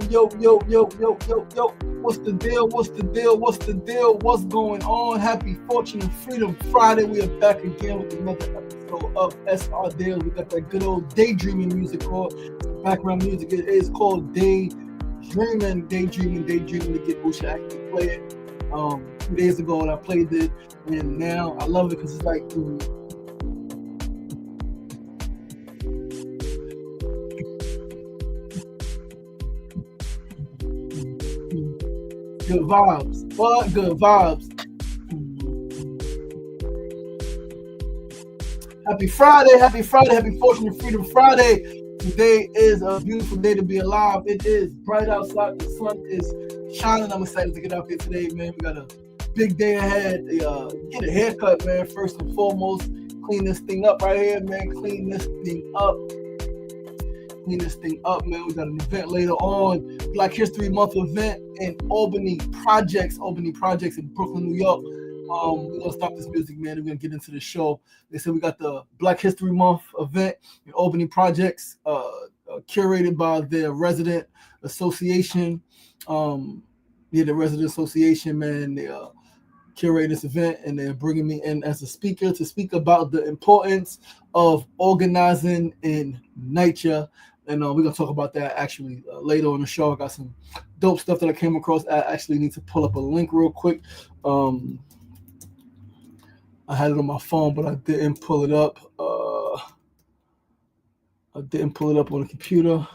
Yo. What's the deal? What's going on? Happy Fortune and Freedom Friday. We are back again with another episode of SRDaily. We got that good old daydreaming music or background music. It is called Daydreaming to get Busha actually play it. 2 days ago and I played it, and now I love it because it's like good vibes. What good vibes. Happy Friday, happy Fortune and Freedom Friday. Today is a beautiful day to be alive. It is bright outside. The sun is shining. I'm excited to get out here today, man. We got a big day ahead. Get a haircut, man. First and foremost, clean this thing up right here, man. Clean this thing up, man. We got an event later on, Black History Month event in Albany Projects in Brooklyn, New York. We're gonna stop this music, man. We're gonna get into the show. They said we got the Black History Month event in Albany Projects, curated by their resident association. The resident association, man. They curate this event, and they're bringing me in as a speaker to speak about the importance of organizing in nature. And we're going to talk about that actually later on the show. I got some dope stuff that I came across. I actually need to pull up a link real quick. I had it on my phone, but I didn't pull it up. I didn't pull it up on the computer.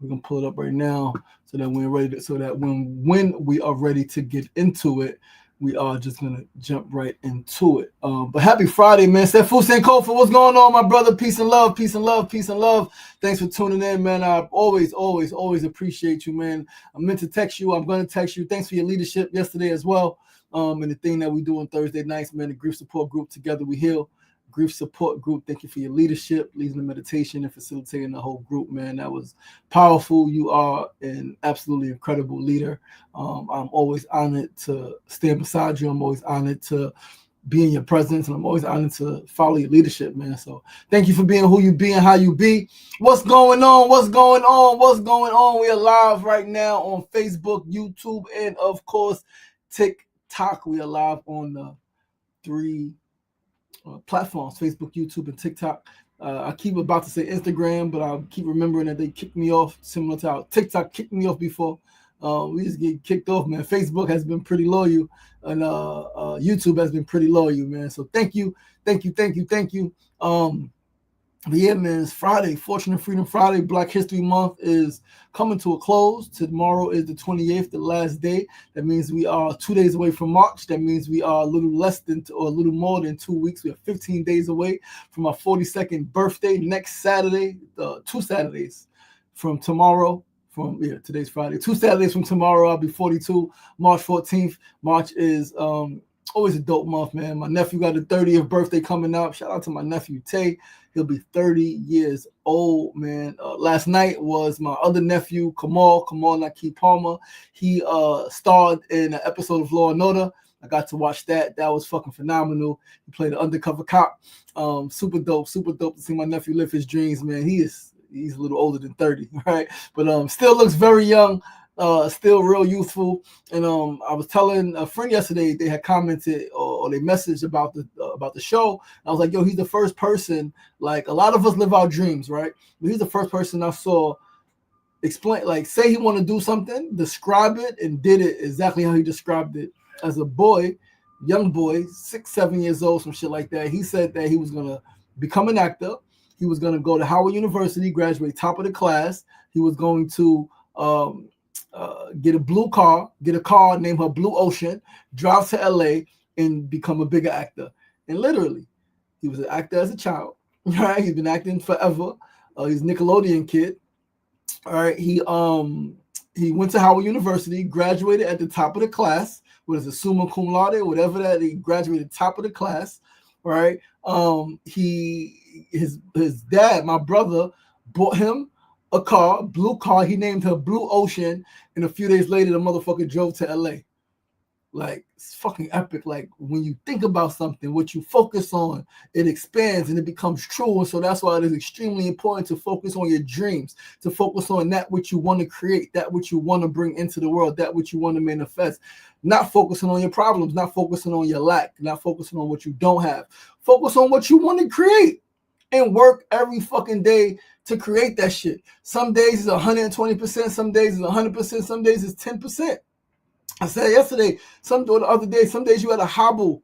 We're going to pull it up right now so that when we are ready to get into it, we are just going to jump right into it. But happy Friday, man. Sefu Senkofa, what's going on, my brother? Peace and love. Thanks for tuning in, man. I always appreciate you, man. I meant to text you. I'm going to text you. Thanks for your leadership yesterday as well. And the thing that we do on Thursday nights, man, the grief support group, Together We Heal. Grief support group, thank you for your leadership, leading the meditation and facilitating the whole group, man. That was powerful. You are an absolutely incredible leader. I'm always honored to stand beside you. I'm always honored to be in your presence, and I'm always honored to follow your leadership, man. So thank you for being who you be and how you be. What's going on? We are live right now on Facebook, YouTube, and of course TikTok. We are live on the three platforms: Facebook, YouTube, and TikTok. I keep about to say Instagram, but I keep remembering that they kicked me off, similar to how TikTok kicked me off before. We just get kicked off, man. Facebook has been pretty loyal, and YouTube has been pretty loyal, man. So thank you. But yeah, man, it's Friday, Fortune and Freedom Friday. Black History Month is coming to a close. Tomorrow is the 28th, the last day. That means we are 2 days away from March. That means we are a little more than 2 weeks. We are 15 days away from our 42nd birthday. Next Saturday, 2 Saturdays from tomorrow. Today's Friday. 2 Saturdays from tomorrow, I'll be 42. March 14th. March is always a dope month, man. My nephew got a 30th birthday coming up. Shout out to my nephew Tay. He'll be 30 years old, man. Last night was my other nephew, Kamal Naki Palmer. He starred in an episode of Law and Order. I got to watch that. That was fucking phenomenal. He played an undercover cop. Super dope to see my nephew live his dreams, man. He's a little older than 30, right? But still looks very young. Still real youthful. And I was telling a friend yesterday, they had commented or they messaged about the show. I was like, yo, he's the first person, like a lot of us live our dreams, right? But he's the first person I saw explain, like say he want to do something, describe it, and did it exactly how he described it as a boy, young boy, 6-7 years old, some shit like that. He said that he was going to become an actor. He was going to go to Howard University, graduate top of the class. He was going to get a car, name her Blue Ocean, drive to LA, and become a bigger actor. And literally, he was an actor as a child, right? He's been acting forever. He's a Nickelodeon kid. All right. He went to Howard University, graduated at the top of the class, with a summa cum laude, whatever that. He graduated top of the class. All right. His dad, my brother, bought him a car, blue car. He named her Blue Ocean, and a few days later, the motherfucker drove to LA. Like, it's fucking epic. Like, when you think about something, what you focus on, it expands and it becomes true. And so that's why it is extremely important to focus on your dreams, to focus on that which you want to create, that which you want to bring into the world, that which you want to manifest. Not focusing on your problems, not focusing on your lack, not focusing on what you don't have. Focus on what you want to create and work every fucking day to create that shit. Some days is 120%, some days is 100%, some days is 10%. I said yesterday, the other day, some days you had to hobble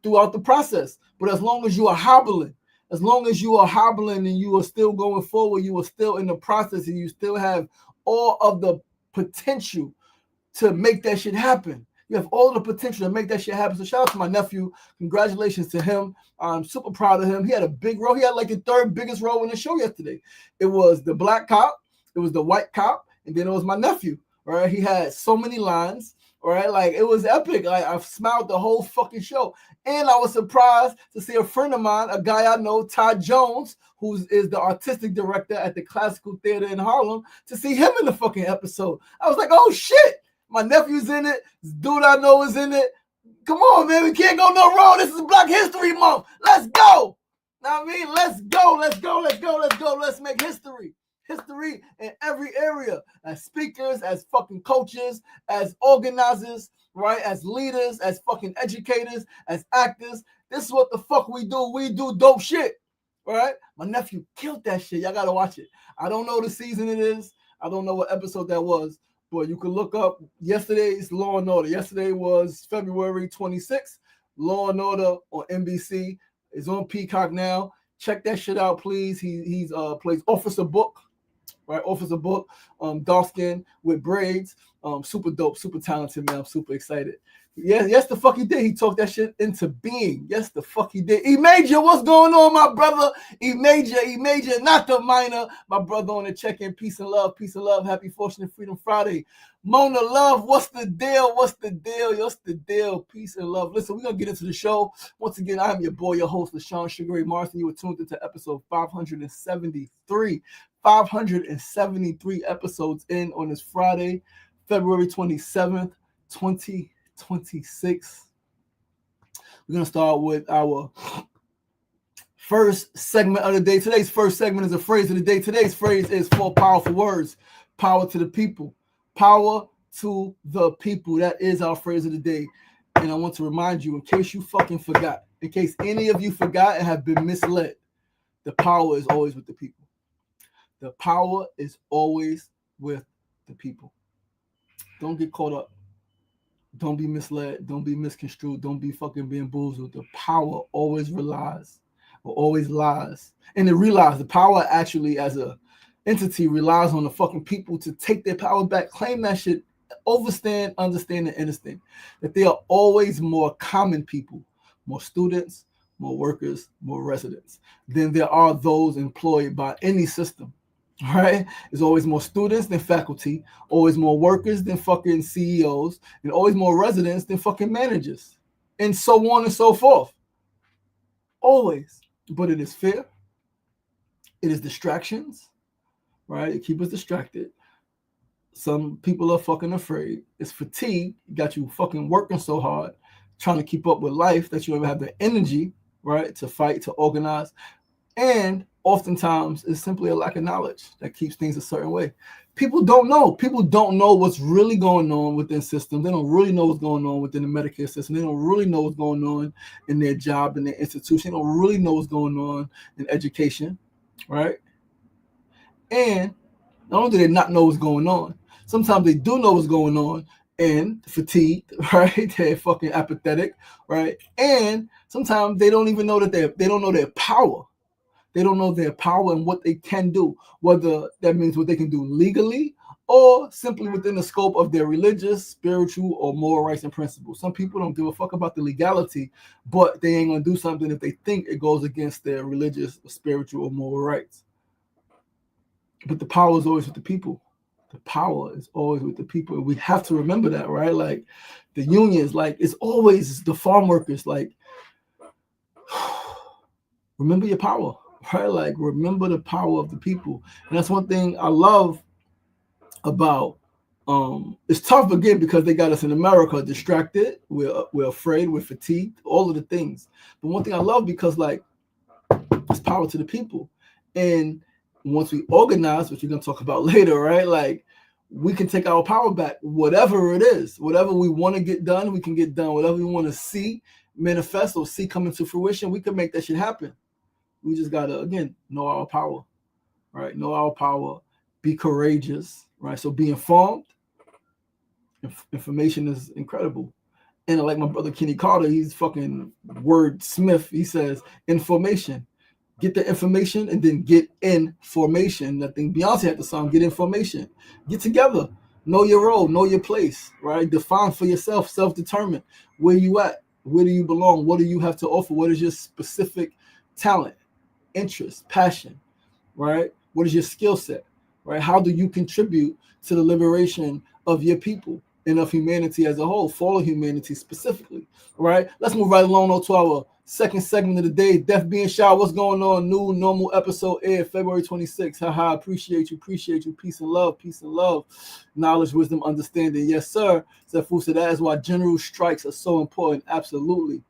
throughout the process. But as long as you are hobbling, and you are still going forward, you are still in the process, and you still have all of the potential to make that shit happen. You have all the potential to make that shit happen. So shout out to my nephew. Congratulations to him. I'm super proud of him. He had a big role. He had like the third biggest role in the show yesterday. It was the black cop, it was the white cop, and then it was my nephew. All right, he had so many lines. All right, like it was epic. Like I smiled the whole fucking show, and I was surprised to see a friend of mine, a guy I know, Todd Jones, who is the artistic director at the Classical Theater in Harlem, to see him in the fucking episode. I was like, oh shit. My nephew's in it. This dude I know is in it. Come on, man. We can't go no wrong. This is Black History Month. Let's go. Know what I mean? Let's go. Let's make history. History in every area. As speakers, as fucking coaches, as organizers, right? As leaders, as fucking educators, as actors. This is what the fuck we do. We do dope shit. Right? My nephew killed that shit. Y'all gotta watch it. I don't know the season it is. I don't know what episode that was. But you can look up yesterday's Law and Order. Yesterday was February 26th. Law and Order on NBC is on Peacock now. Check that shit out, please. He's plays Officer Book, right? Officer Book, dark skin with braids. Super dope, super talented, man. I'm super excited. Yes, the fuck he did. He talked that shit into being. Yes, the fuck he did. E Major, what's going on, my brother? E Major, not the minor. My brother on the check-in. Peace and love. Happy Fortune and Freedom Friday. Mona Love, what's the deal? Peace and love. Listen, we're going to get into the show. Once again, I'm your boy, your host, LaShawn Sugar Ray Marston. You were tuned into episode 573. 573 episodes in on this Friday, February 27th, 2026. We're going to start with our first segment of the day. Today's first segment is a phrase of the day. Today's phrase is 4 powerful words. Power to the people. Power to the people. That is our phrase of the day. And I want to remind you, in case you fucking forgot, in case any of you forgot and have been misled, the power is always with the people. The power is always with the people. Don't get caught up. Don't be misled. Don't be misconstrued. Don't be fucking bamboozled. The power always lies. And they realize the power actually as a entity relies on the fucking people to take their power back, claim that shit, understand, and understand that there are always more common people, more students, more workers, more residents than there are those employed by any system. Right? There's always more students than faculty, always more workers than fucking CEOs, and always more residents than fucking managers, and so on and so forth. Always. But it is fear. It is distractions, right? It keeps us distracted. Some people are fucking afraid. It's fatigue. It got you fucking working so hard, trying to keep up with life that you don't have the energy, right, to fight, to organize. And oftentimes it's simply a lack of knowledge that keeps things a certain way. People don't know. People don't know what's really going on within systems. They don't really know what's going on within the Medicare system. They don't really know what's going on in their job, in their institution. They don't really know what's going on in education, right? And not only do they not know what's going on, sometimes they do know what's going on and fatigued, right? They're fucking apathetic, right? And sometimes they don't even know that they don't know their power. They don't know their power and what they can do, whether that means what they can do legally or simply within the scope of their religious, spiritual, or moral rights and principles. Some people don't give a fuck about the legality, but they ain't going to do something if they think it goes against their religious, spiritual, or moral rights. But the power is always with the people. The power is always with the people. And we have to remember that, right? Like the unions, like it's always the farm workers, like remember your power. Right? Like, remember the power of the people. And that's one thing I love about It's tough again because they got us in America distracted. We're afraid. We're fatigued. All of the things. But one thing I love because like it's power to the people, and once we organize, which we're gonna talk about later, right? Like we can take our power back. Whatever it is, whatever we want to get done, we can get done. Whatever we want to see manifest or see come into fruition, we can make that shit happen. We just gotta again know our power, right? Know our power. Be courageous, right? So be informed. Information is incredible. And like my brother Kenny Carter, he's fucking wordsmith. He says information. Get the information and then get in formation. I think Beyonce had the song "Get Information." Get together. Know your role. Know your place. Right. Define for yourself. Self-determine. Where you at? Where do you belong? What do you have to offer? What is your specific talent, interest, passion? Right. What is your skill set? Right. How do you contribute to the liberation of your people and of humanity as a whole, for humanity specifically? Right. Let's move right along to our second segment of the day. Death being shy. What's going on? New normal episode aired February 26th. Haha. Appreciate you. Appreciate you. Peace and love. Peace and love. Knowledge, wisdom, understanding. Yes, sir. Zefu said that is why general strikes are so important. Absolutely.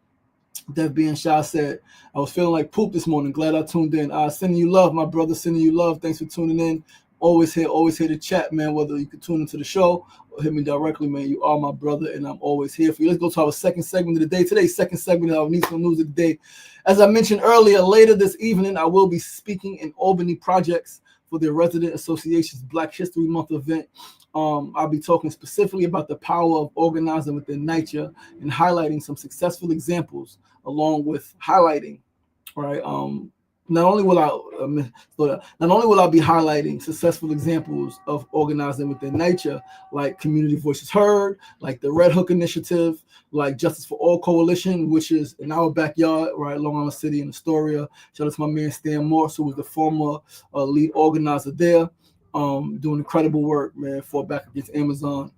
Death being shy said, I was feeling like poop this morning. Glad I tuned in. Sending you love, my brother. Sending you love. Thanks for tuning in. Always here to chat, man. Whether you can tune into the show or hit me directly, man. You are my brother, and I'm always here for you. Let's go to our second segment of the day. Today's second segment of our Needs from News of the day. As I mentioned earlier, later this evening, I will be speaking in Albany Projects for the Resident Association's Black History Month event. I'll be talking specifically about the power of organizing within NYCHA and highlighting some successful examples, along with highlighting, right? Not only will I be highlighting successful examples of organizing within NYCHA, like Community Voices Heard, like the Red Hook Initiative, like Justice for All Coalition, which is in our backyard, right, Long Island City in Astoria. Shout out to my man Stan Morse, who was the former lead organizer there, doing incredible work, man. Fought back against Amazon,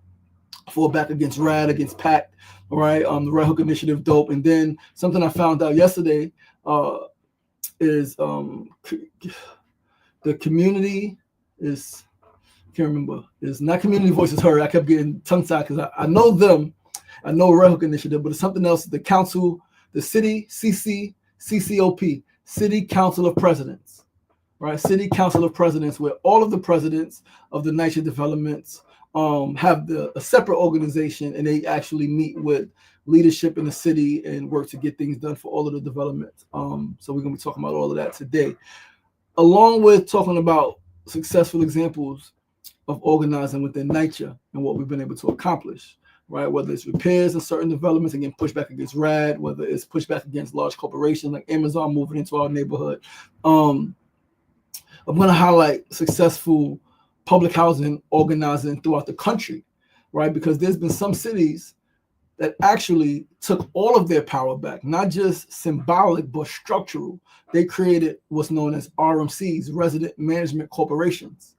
fought back against RAD, against PACT, right? The Red Hook Initiative, dope. And then something I found out yesterday, is the community is, can't remember, is not Community Voices Heard. I kept getting tongue tied because I know them, I know Red Hook Initiative, but it's something else. The council, the city, CCOP, City Council of Presidents, right? City Council of Presidents, where all of the presidents of the NYCHA developments have a separate organization, and they actually meet with leadership in the city and work to get things done for all of the developments. So we're going to be talking about all of that today, along with talking about successful examples of organizing within NYCHA and what we've been able to accomplish, right? Whether it's repairs in certain developments, again, pushback against RAD, whether it's pushback against large corporations like Amazon moving into our neighborhood. I'm going to highlight successful public housing organizing throughout the country, right? Because there's been some cities that actually took all of their power back, not just symbolic, but structural. They created what's known as RMCs, Resident Management Corporations,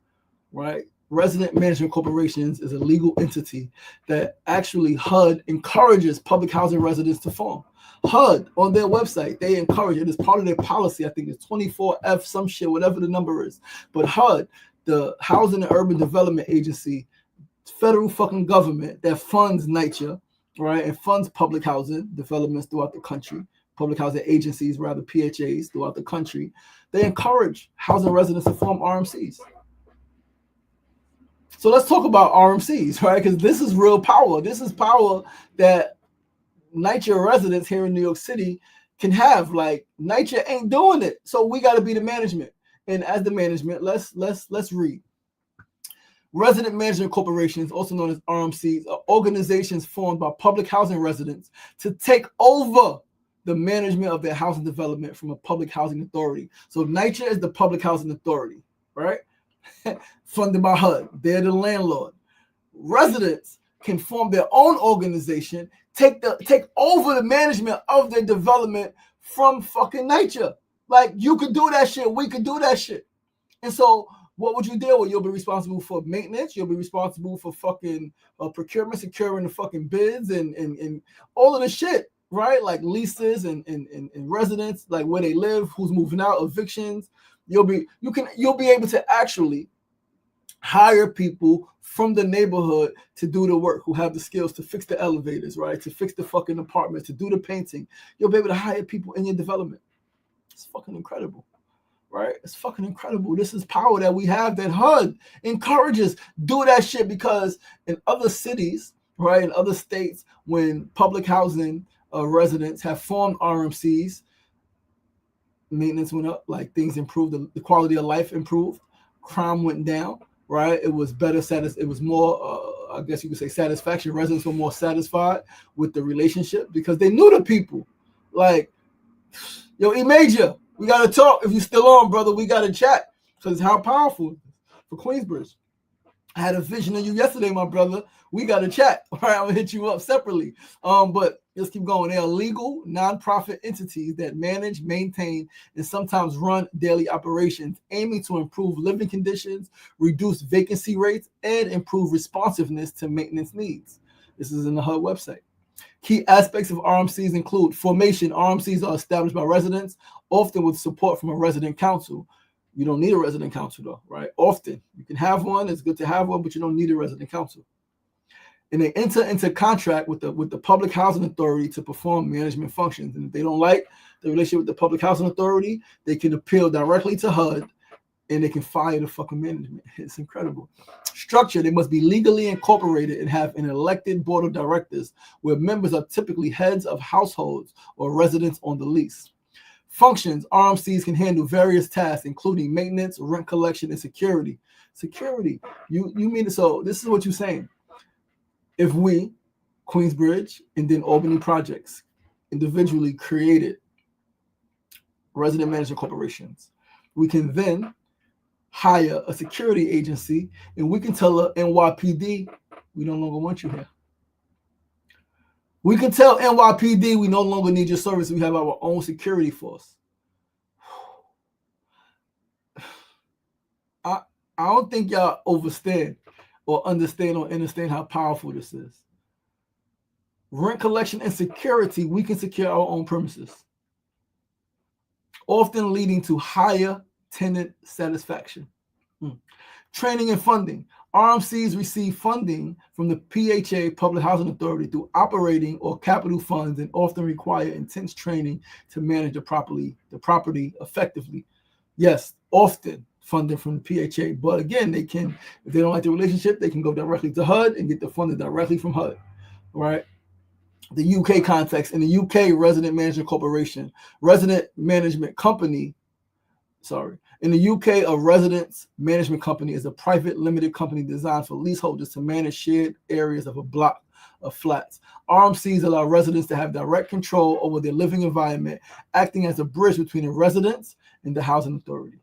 right? Resident Management Corporations is a legal entity that actually HUD encourages public housing residents to form. HUD, on their website, they encourage it as part of their policy. I think it's 24F, some shit, whatever the number is. But HUD, the Housing and Urban Development Agency, federal fucking government that funds NYCHA, right, and funds public housing developments throughout the country, public housing agencies, rather PHAs throughout the country, they encourage housing residents to form RMCs. So let's talk about RMCs, right? Because this is real power. This is power that NYCHA residents here in New York City can have. Like, NYCHA ain't doing it, so we got to be the management. And as the management, let's read. Resident Management Corporations, also known as RMCs, are organizations formed by public housing residents to take over the management of their housing development from a public housing authority. So NYCHA is the public housing authority, right? Funded by HUD. They're the landlord. Residents can form their own organization, take over the management of their development from fucking NYCHA. Like, you could do that shit. We could do that shit. And so what would you deal with? You'll be responsible for maintenance. You'll be responsible for fucking procurement, securing the fucking bids and all of the shit, right? Like leases and residents, like where they live, who's moving out, evictions. You'll be able to actually hire people from the neighborhood to do the work, who have the skills to fix the elevators, right? To fix the fucking apartments, to do the painting. You'll be able to hire people in your development. It's fucking incredible, right? It's fucking incredible. This is power that we have that HUD encourages. Do that shit, because in other cities, right, in other states, when public housing residents have formed RMCs, maintenance went up, like things improved, the quality of life improved, crime went down, right? It was better, it was more, I guess you could say, satisfaction. Residents were more satisfied with the relationship because they knew the people. Like, yo, E Major, we got to talk. If you're still on, brother, we got to chat, because how powerful for Queensbridge. I had a vision of you yesterday, my brother. We got to chat. All right, I'm going to hit you up separately. But let's keep going. They are legal, nonprofit entities that manage, maintain, and sometimes run daily operations, aiming to improve living conditions, reduce vacancy rates, and improve responsiveness to maintenance needs. This is in the HUD website. Key aspects of RMCs include formation. RMCs are established by residents, often with support from a resident council. You don't need a resident council, though, right? Often you can have one. It's good to have one, but you don't need a resident council. And they enter into contract with the public housing authority to perform management functions. And if they don't like the relationship with the public housing authority, they can appeal directly to HUD, and they can fire the fucking management. It's incredible. Structure: they must be legally incorporated and have an elected board of directors, where members are typically heads of households or residents on the lease. Functions: RMCs can handle various tasks, including maintenance, rent collection, and security. Security. You mean, so this is what you're saying. If we, Queensbridge, and then Albany Projects, individually created resident management corporations, we can then hire a security agency, and we can tell the NYPD, we no longer want you here. We can tell NYPD we no longer need your service. We have our own security force. I don't think y'all understand or understand how powerful this is. Rent collection and security, we can secure our own premises, often leading to higher tenant satisfaction. Training and funding. RMCs receive funding from the PHA, Public Housing Authority, through operating or capital funds, and often require intense training to manage the property effectively. Yes, often funding from the PHA, but again, they can, if they don't like the relationship, they can go directly to HUD and get the funding directly from HUD, right? The UK context: in the UK, resident management company. In the UK, a residence management company is a private limited company designed for leaseholders to manage shared areas of a block of flats. RMCs allow residents to have direct control over their living environment, acting as a bridge between the residents and the housing authority.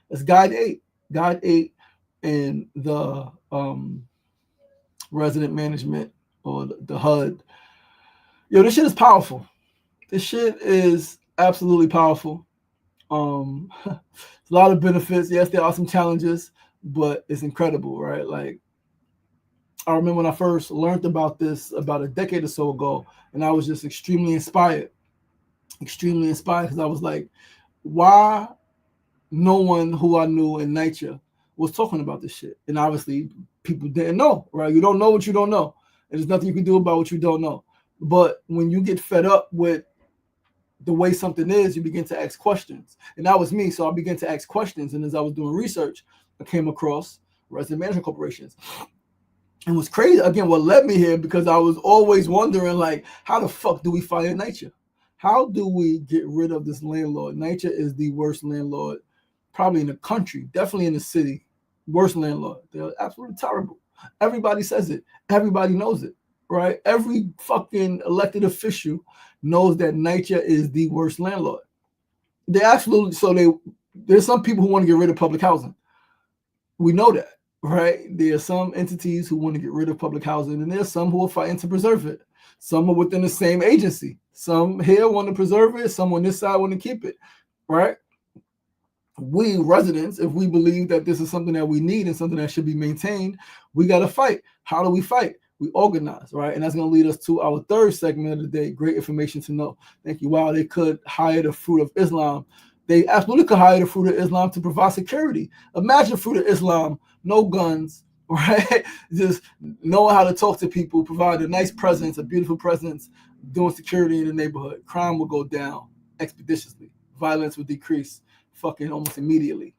That's Guide 8. Guide 8 and the resident management, or the HUD. Yo, this shit is powerful. This shit is absolutely powerful. A lot of benefits. Yes, there are some challenges, but it's incredible, right? Like, I remember when I first learned about this about a decade or so ago, and I was just extremely inspired because I was like, why no one who I knew in nature was talking about this shit? And obviously people didn't know, right? You don't know what you don't know, and there's nothing you can do about what you don't know. But when you get fed up with the way something is, you begin to ask questions. And that was me. So I began to ask questions. And as I was doing research, I came across resident management corporations. And what's crazy, again, what led me here, because I was always wondering, like, how the fuck do we fire nature? How do we get rid of this landlord? Nature is the worst landlord, probably in the country, definitely in the city. Worst landlord. They're absolutely terrible. Everybody says it. Everybody knows it, right? Every fucking elected official knows that nature is the worst landlord. They absolutely, there's some people who want to get rid of public housing. We know that, right? There are some entities who want to get rid of public housing, and there's some who are fighting to preserve it. Some are within the same agency. Some here want to preserve it. Some on this side want to keep it, right? We residents, if we believe that this is something that we need and something that should be maintained, we got to fight. How do we fight? We organize, right? And that's going to lead us to our third segment of the day. Great information to know. Thank you. Wow, they could hire the fruit of Islam. They absolutely could hire the Fruit of Islam to provide security. Imagine Fruit of Islam, no guns, right? Just knowing how to talk to people, provide a nice presence, a beautiful presence, doing security in the neighborhood. Crime will go down expeditiously. Violence will decrease fucking almost immediately,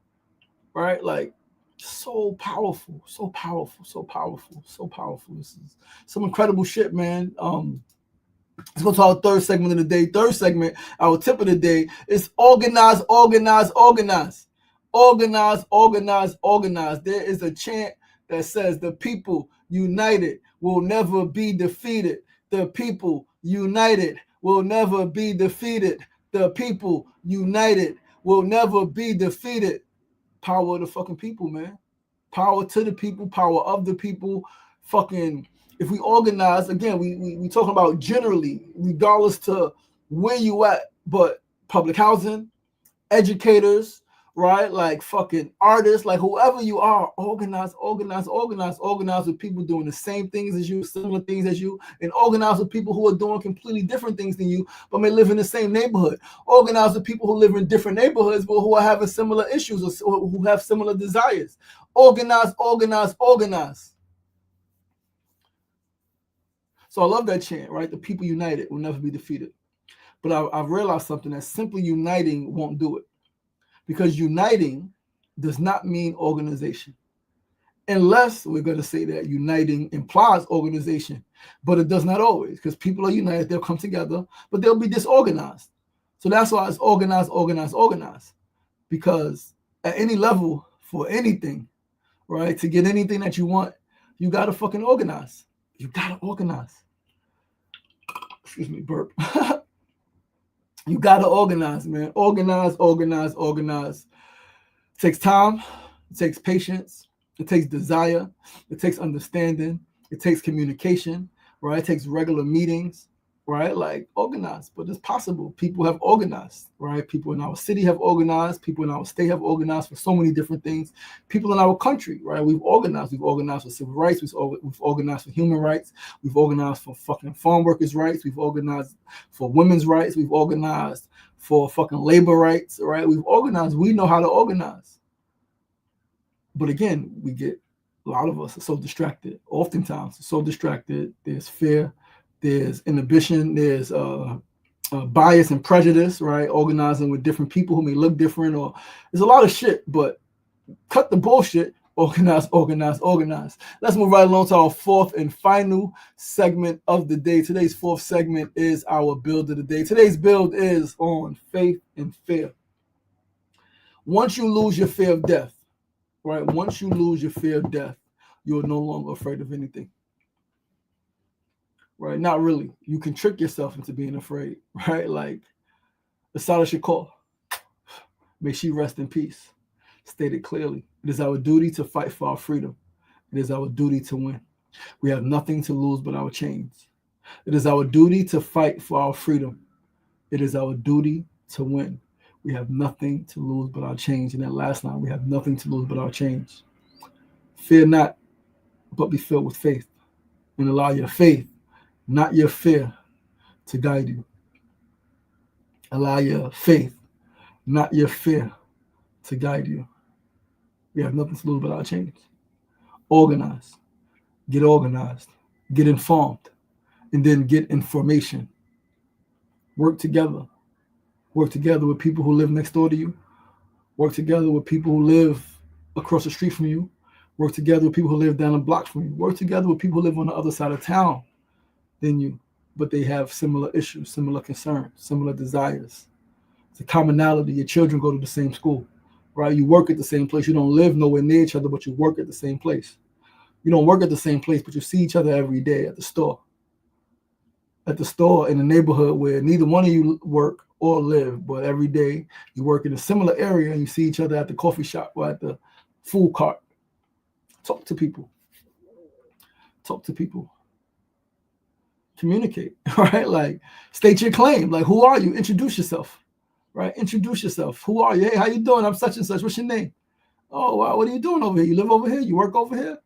right? Like, so powerful, so powerful, so powerful, so powerful. This is some incredible shit, man. Let's go to our third segment of the day. Third segment, our tip of the day is organize, organize, organize. Organize, organize, organize. There is a chant that says the people united will never be defeated. The people united will never be defeated. The people united will never be defeated. Power of the fucking people, man. Power to the people, power of the people. Fucking, if we organize, again, we talking about generally, regardless to where you at, but public housing, educators, right? Like fucking artists, like whoever you are, organize, organize, organize, organize with people doing the same things as you, similar things as you, and organize with people who are doing completely different things than you, but may live in the same neighborhood. Organize with people who live in different neighborhoods, but who are having similar issues or who have similar desires. Organize, organize, organize. So I love that chant, right? The people united will never be defeated. But I've realized something, that simply uniting won't do it. Because uniting does not mean organization. Unless we're going to say that uniting implies organization. But it does not always, because people are united, they'll come together, but they'll be disorganized. So that's why it's organize, organize, organize. Because at any level, for anything, right, to get anything that you want, you got to fucking organize. You got to organize. Excuse me, burp. You got to organize, man. Organize, organize, organize. It takes time. It takes patience. It takes desire. It takes understanding. It takes communication, right? It takes regular meetings, right? Like, organize. But it's possible. People have organized, right? People in our city have organized. People in our state have organized for so many different things. People in our country, right? We've organized. We've organized for civil rights. We've organized for human rights. We've organized for fucking farm workers' rights. We've organized for women's rights. We've organized for fucking labor rights, right? We've organized. We know how to organize. But again, a lot of us are so distracted. Oftentimes, so distracted. There's fear. There's inhibition. There's bias and prejudice, right? Organizing with different people who may look different, or there's a lot of shit, but cut the bullshit. Organize, organize, organize. Let's move right along to our fourth and final segment of the day. Today's fourth segment is our build of the day. Today's build is on faith and fear. Once you lose your fear of death, right? Once you lose your fear of death, you're no longer afraid of anything. Right? Not really. You can trick yourself into being afraid, right? Like Asada Shakur, may she rest in peace, stated clearly. It is our duty to fight for our freedom. It is our duty to win. We have nothing to lose but our chains. It is our duty to fight for our freedom. It is our duty to win. We have nothing to lose but our chains. In that last line, we have nothing to lose but our chains. Fear not, but be filled with faith. And allow your faith, not your fear, to guide you. Allow your faith, not your fear, to guide you. We have nothing to lose but our chains. Organize. Get organized. Get informed. And then get information. Work together. Work together with people who live next door to you. Work together with people who live across the street from you. Work together with people who live down the block from you. Work together with people who live on the other side of town than you, but they have similar issues, similar concerns, similar desires. It's a commonality. Your children go to the same school, right? You work at the same place. You don't live nowhere near each other, but you work at the same place. You don't work at the same place, but you see each other every day at the store. At the store in a neighborhood where neither one of you work or live, but every day you work in a similar area and you see each other at the coffee shop or at the food cart. Talk to people. Talk to people. Communicate, right? Like, state your claim. Like, who are you? Introduce yourself, right? Introduce yourself. Who are you? Hey, how you doing? I'm such and such. What's your name? Oh, wow. What are you doing over here? You live over here? You work over here?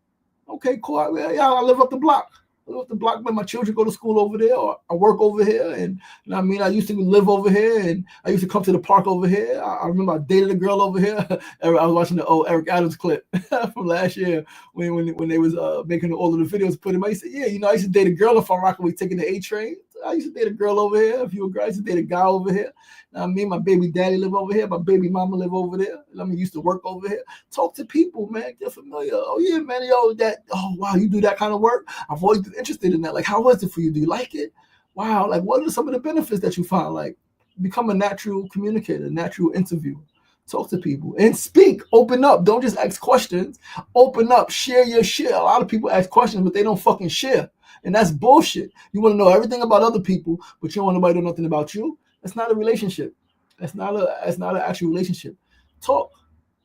Okay, cool. Yeah, I live up the block. I live off the block, man. My children go to school over there, or I work over here, and you know what I mean, I used to live over here, and I used to come to the park over here. I remember I dated a girl over here. I was watching the old Eric Adams clip from last year when they was making all of the videos. Put him, I said, yeah, you know, I used to date a girl if I'm Rockaway taking the A train. I used to date a girl over here. If you were a girl, I used to date a guy over here. I mean, my baby daddy live over here. My baby mama live over there. I mean, used to work over here. Talk to people, man. Get familiar. Oh yeah, man. Yo, that. Oh wow, you do that kind of work. I've always been interested in that. Like, how was it for you? Do you like it? Wow. Like, what are some of the benefits that you find? Like, become a natural communicator, natural interviewer. Talk to people and speak. Open up. Don't just ask questions. Open up. Share your shit. A lot of people ask questions, but they don't fucking share. And that's bullshit. You want to know everything about other people, but you don't want nobody to know nothing about you. That's not a relationship. That's not an actual relationship. Talk.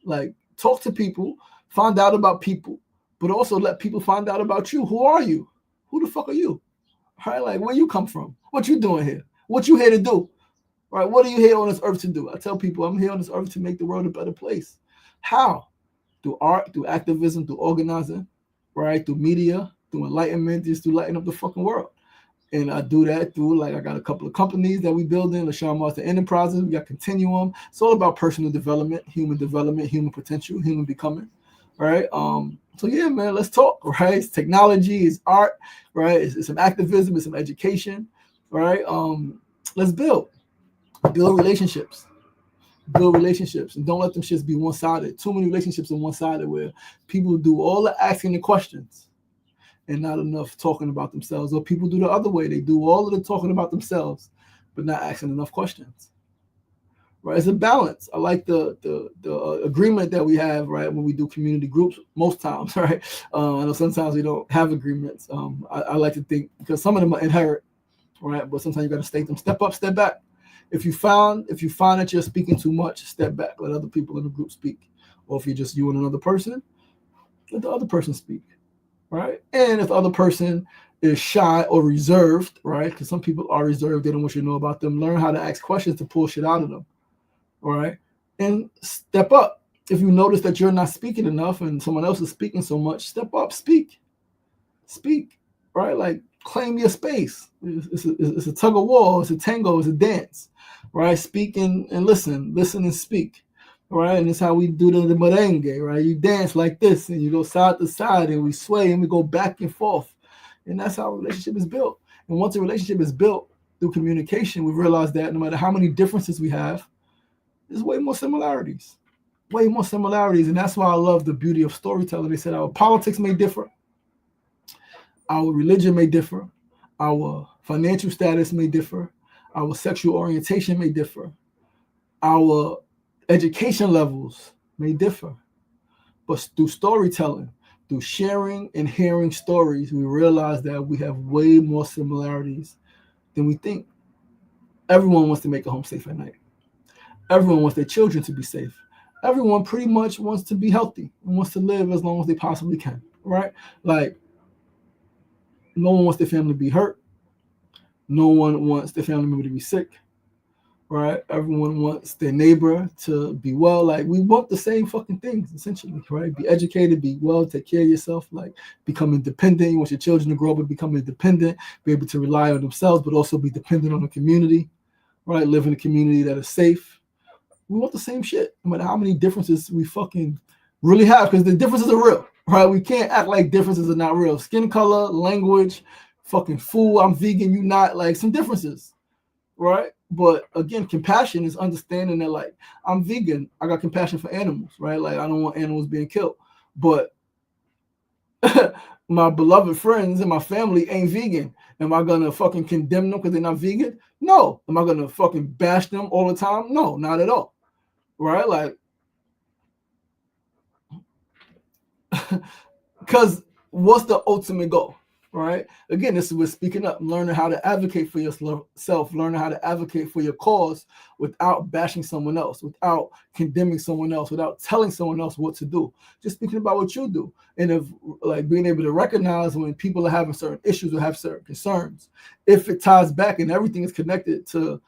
Like, talk to people, find out about people, but also let people find out about you. Who are you? Who the fuck are you? All right, like, where you come from? What you doing here? What you here to do? All right, what are you here on this earth to do? I tell people I'm here on this earth to make the world a better place. How? Through art, through activism, through organizing, right? Through media, through enlightenment, just to lighten up the fucking world. And I do that through, like, I got a couple of companies that we build in, LaShawn Marston Enterprises. We got Continuum. It's all about personal development, human potential, human becoming, right? So yeah, man, let's talk, right? It's technology, it's art, right? It's some activism, it's some education, right? Let's build relationships. Build relationships, and don't let them shits be one-sided. Too many relationships are one-sided where people do all the asking the questions and not enough talking about themselves. Or people do the other way. They do all of the talking about themselves, but not asking enough questions. Right? It's a balance. I like the agreement that we have, right, when we do community groups most times, right? I know sometimes we don't have agreements. I like to think, because some of them are inherent, right? But sometimes you got to state them. Step up, step back. If you find that you're speaking too much, step back. Let other people in the group speak. Or if you're just you and another person, let the other person speak. Right? And if the other person is shy or reserved, right? Because some people are reserved, they don't want you to know about them. Learn how to ask questions to pull shit out of them. All right? And step up. If you notice that you're not speaking enough and someone else is speaking so much, step up, speak. Speak. Right? Like, claim your space. It's a tug of war, it's a tango, it's a dance. Right? Speak and listen. Listen and speak. Right, and it's how we do the merengue, right? You dance like this, and you go side to side, and we sway, and we go back and forth, and that's how a relationship is built. And once a relationship is built through communication, we realize that no matter how many differences we have, there's way more similarities, and that's why I love the beauty of storytelling. They said our politics may differ, our religion may differ, our financial status may differ, our sexual orientation may differ, our education levels may differ, but through storytelling, through sharing and hearing stories, we realize that we have way more similarities than we think. Everyone wants to make a home safe at night. Everyone wants their children to be safe. Everyone pretty much wants to be healthy and wants to live as long as they possibly can, right? Like, no one wants their family to be hurt. No one wants their family member to be sick. Right? Everyone wants their neighbor to be well. Like, we want the same fucking things, essentially, right? Be educated, be well, take care of yourself, like, become independent. You want your children to grow up and become independent, be able to rely on themselves, but also be dependent on the community, right? Live in a community that is safe. We want the same shit, no matter how many differences we fucking really have, because the differences are real, right? We can't act like differences are not real. Skin color, language, fucking food, I'm vegan, you not, like, some differences, right? But again, compassion is understanding that, like, I'm vegan, I got compassion for animals, right? Like, I don't want animals being killed, but my beloved friends and my family ain't vegan. Am I gonna fucking condemn them because they're not vegan? No. Am I gonna fucking bash them all the time? No, not at all, right? Like, because what's the ultimate goal? Right? Again, this is with speaking up, learning how to advocate for yourself, learning how to advocate for your cause without bashing someone else, without condemning someone else, without telling someone else what to do. Just speaking about what you do. And if, like, being able to recognize when people are having certain issues or have certain concerns, if it ties back and everything is connected to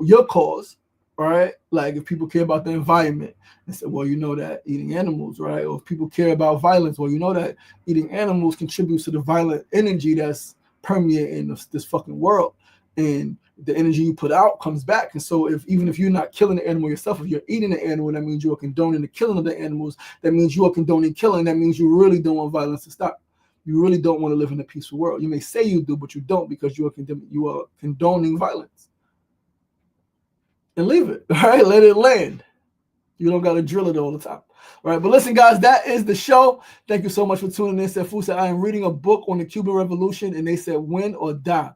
your cause, right? Like if people care about the environment and say, well, you know that eating animals, right? Or if people care about violence, well, you know that eating animals contributes to the violent energy that's permeating this fucking world. And the energy you put out comes back. And so even if you're not killing the animal yourself, if you're eating the animal, that means you are condoning the killing of the animals. That means you are condoning killing. That means you really don't want violence to stop. You really don't want to live in a peaceful world. You may say you do, but you don't, because you are condoning violence. And leave it, all right? Let it land. You don't got to drill it all the time. All right, but listen, guys, that is the show. Thank you so much for tuning in. Sefu said, I am reading a book on the Cuban Revolution, and they said win or die.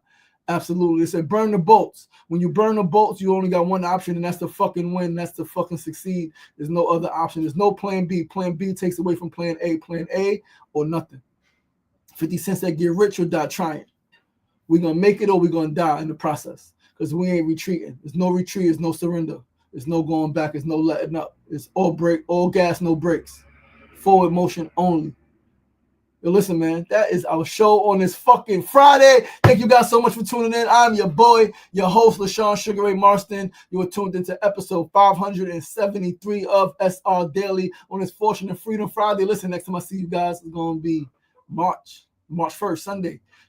Absolutely. They said burn the boats. When you burn the boats, you only got one option, and that's to fucking win. That's to fucking succeed. There's no other option. There's no plan B. Plan B takes away from plan A. Plan A or nothing. 50 Cent said get rich or die trying. We're going to make it or we're going to die in the process, because we ain't retreating. There's no retreat. There's no surrender. There's no going back. There's no letting up. It's all gas, no brakes. Forward motion only. Yo, listen, man, that is our show on this fucking Friday. Thank you guys so much for tuning in. I'm your boy, your host, LaShawn Sugar Ray Marston. You are tuned into episode 573 of SR Daily on this Fortune and Freedom Friday. Listen, next time I see you guys, it's going to be March 1st,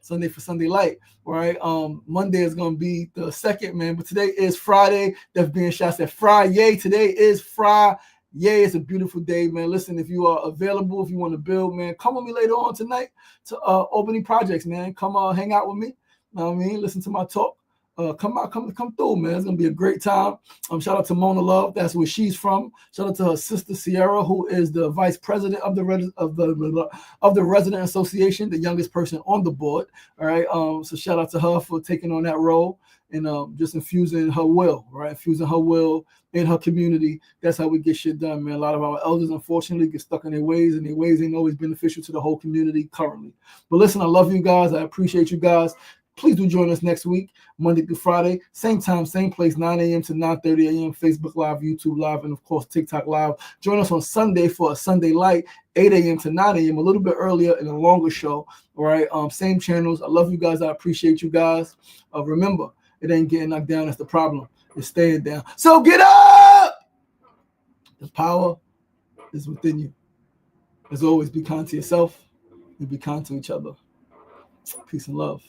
Sunday for Sunday Light, right? Monday is going to be the 2nd, man. But today is Friday. That's being shot at Friday. Today is Friday. It's a beautiful day, man. Listen, if you are available, if you want to build, man, come with me later on tonight to Albany Projects, man. Come hang out with me. You know what I mean? Listen to my talk. Come through, man. It's gonna be a great time. Shout out to Mona Love. That's where she's from. Shout out to her sister Sierra, who is the vice president of the resident association, the youngest person on the board. All right. So shout out to her for taking on that role and just infusing her will, right? Infusing her will in her community. That's how we get shit done, man. A lot of our elders, unfortunately, get stuck in their ways, and their ways ain't always beneficial to the whole community currently. But listen, I love you guys. I appreciate you guys. Please do join us next week, Monday through Friday, same time, same place, 9 a.m. to 9:30 a.m., Facebook Live, YouTube Live, and, of course, TikTok Live. Join us on Sunday for a Sunday Light, 8 a.m. to 9 a.m., a little bit earlier and a longer show, all right? Same channels. I love you guys. I appreciate you guys. Remember, it ain't getting knocked down. That's the problem. It's staying down. So get up! The power is within you. As always, be kind to yourself and be kind to each other. Peace and love.